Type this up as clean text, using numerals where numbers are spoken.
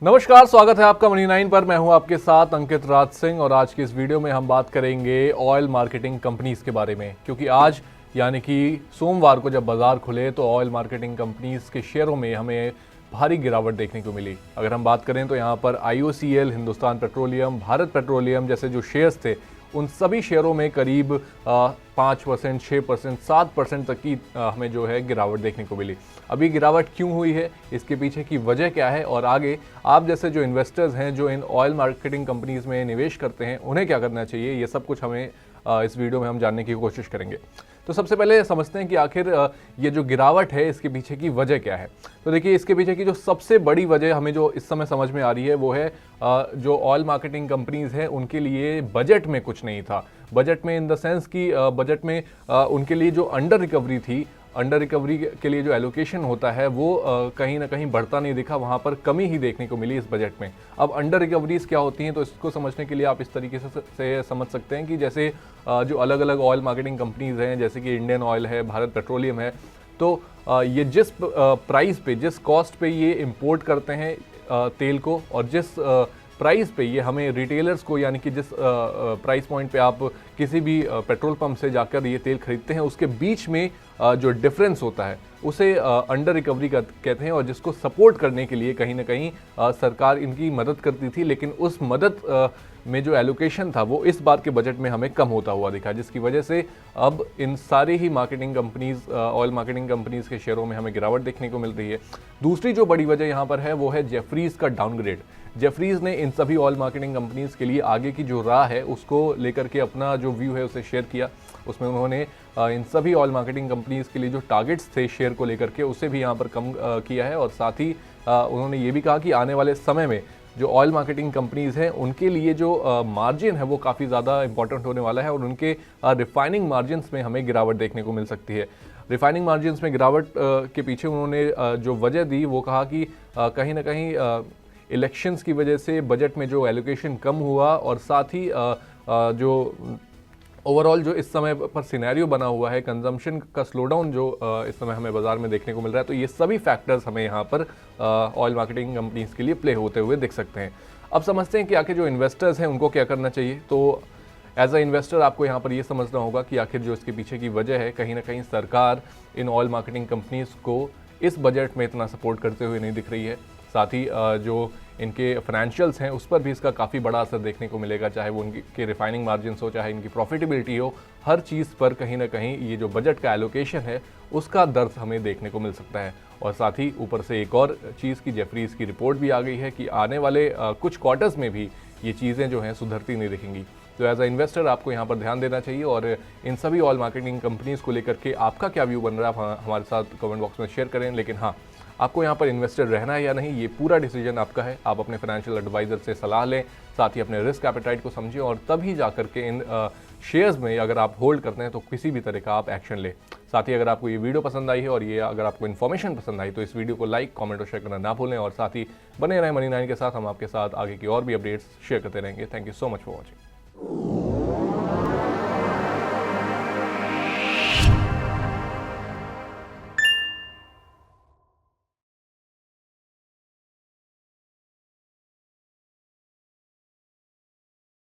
नमस्कार, स्वागत है आपका मनी 9 पर। मैं हूं आपके साथ अंकित राज सिंह और आज की इस वीडियो में हम बात करेंगे ऑयल मार्केटिंग कंपनीज के बारे में, क्योंकि आज यानी कि सोमवार को जब बाजार खुले तो ऑयल मार्केटिंग कंपनीज के शेयरों में हमें भारी गिरावट देखने को मिली। अगर हम बात करें तो यहाँ पर IOCL, Hindustan petroleum, Bharat petroleum जैसे जो शेयर्स थे उन सभी शेयरों में करीब 5%, 6%, 7% तक की हमें जो है गिरावट देखने को मिली। अभी गिरावट क्यों हुई है, इसके पीछे की वजह क्या है और आगे आप जैसे जो इन्वेस्टर्स हैं जो इन ऑयल मार्केटिंग कंपनीज में निवेश करते हैं उन्हें क्या करना चाहिए, ये सब कुछ हमें इस वीडियो में हम जानने की कोशिश करेंगे। तो सबसे पहले समझते हैं कि आखिर ये जो गिरावट है इसके पीछे की वजह क्या है। तो देखिए, इसके पीछे की जो सबसे बड़ी वजह हमें जो इस समय समझ में आ रही है वो है जो ऑयल मार्केटिंग कंपनीज हैं उनके लिए बजट में कुछ नहीं था। बजट में इन द सेंस कि बजट में उनके लिए जो अंडर रिकवरी थी, अंडर रिकवरी के लिए जो एलोकेशन होता है वो कहीं ना कहीं बढ़ता नहीं दिखा, वहाँ पर कमी ही देखने को मिली इस बजट में। अब अंडर रिकवरीज क्या होती हैं, तो इसको समझने के लिए आप इस तरीके से समझ सकते हैं कि जैसे जो अलग अलग ऑयल मार्केटिंग कंपनीज हैं जैसे कि इंडियन ऑयल है, भारत पेट्रोलियम है, तो ये जिस प्राइस पे, जिस कॉस्ट पे ये इंपोर्ट करते हैं तेल को और जिस प्राइस पे ये हमें रिटेलर्स को, यानी कि जिस प्राइस पॉइंट पे आप किसी भी पेट्रोल पंप से जाकर ये तेल खरीदते हैं उसके बीच में जो डिफरेंस होता है उसे अंडर रिकवरी कहते हैं। और जिसको सपोर्ट करने के लिए कहीं ना कहीं सरकार इनकी मदद करती थी, लेकिन उस मदद में जो एलोकेशन था वो इस बार के बजट में हमें कम होता हुआ दिखा, जिसकी वजह से अब इन सारे ही marketing companies, oil marketing companies के शेयरों में हमें गिरावट देखने को मिल रही है। दूसरी जो बड़ी वजह यहाँ पर है वो है जेफरीज का डाउनग्रेड। जेफरीज ने इन सभी ऑयल मार्केटिंग कंपनीज के लिए आगे की जो राह है उसको लेकर के अपना जो व्यू है उसे शेयर किया। उसमें उन्होंने इन सभी ऑयल मार्केटिंग कंपनीज के लिए जो टारगेट्स थे शेयर को लेकर के उसे भी यहाँ पर कम किया है। और साथ ही उन्होंने ये भी कहा कि आने वाले समय में जो ऑयल मार्केटिंग कंपनीज हैं उनके लिए जो मार्जिन है वो काफ़ी ज़्यादा इंपॉर्टेंट होने वाला है और उनके रिफाइनिंग मार्जिन्स में हमें गिरावट देखने को मिल सकती है। रिफाइनिंग मार्जिन्स में गिरावट के पीछे उन्होंने जो वजह दी वो कहा कि कहीं ना कहीं इलेक्शंस की वजह से बजट में जो एलोकेशन कम हुआ और साथ ही जो ओवरऑल जो इस समय पर सिनेरियो बना हुआ है, कंजम्पशन का स्लोडाउन जो इस समय हमें बाजार में देखने को मिल रहा है, तो ये सभी फैक्टर्स हमें यहाँ पर ऑयल मार्केटिंग कंपनीज के लिए प्ले होते हुए दिख सकते हैं। अब समझते हैं कि आखिर जो इन्वेस्टर्स हैं उनको क्या करना चाहिए। तो एज अ इन्वेस्टर आपको यहाँ पर ये समझना होगा कि आखिर जो इसके पीछे की वजह है, कहीं ना कहीं सरकार इन ऑयल मार्केटिंग कंपनीज को इस बजट में इतना सपोर्ट करते हुए नहीं दिख रही है। साथ ही जो इनके फाइनेंशियल्स हैं उस पर भी इसका काफ़ी बड़ा असर देखने को मिलेगा, चाहे वो उनके रिफाइनिंग मार्जिन्स हो, चाहे इनकी प्रॉफिटेबिलिटी हो, हर चीज़ पर कहीं ना कहीं ये जो बजट का एलोकेशन है उसका दर्द हमें देखने को मिल सकता है। और साथ ही ऊपर से एक और चीज़ की जेफरीज की रिपोर्ट भी आ गई है कि आने वाले कुछ क्वार्टर्स में भी ये चीज़ें जो हैं सुधरती नहीं दिखेंगी। तो एज अ इन्वेस्टर आपको यहाँ पर ध्यान देना चाहिए और इन सभी ऑयल मार्केटिंग कंपनीज़ को लेकर के आपका क्या व्यू बन रहा है आप हमारे साथ कमेंट बॉक्स में शेयर करें। लेकिन हाँ, आपको यहाँ पर इन्वेस्टर रहना है या नहीं ये पूरा डिसीजन आपका है। आप अपने फाइनेंशियल एडवाइजर से सलाह लें, साथ ही अपने रिस्क एपेटाइट को समझें और तभी जा करके इन शेयर्स में अगर आप होल्ड करते हैं तो किसी भी तरह का आप एक्शन लें। साथ ही अगर आपको ये वीडियो पसंद आई है और ये अगर आपको इन्फॉर्मेशन पसंद आई तो इस वीडियो को लाइक, कमेंट और शेयर करना ना भूलें। और साथ ही बने रहें मनी 9 के साथ, हम आपके साथ आगे की और भी अपडेट्स शेयर करते रहेंगे। Thank you so much for watching.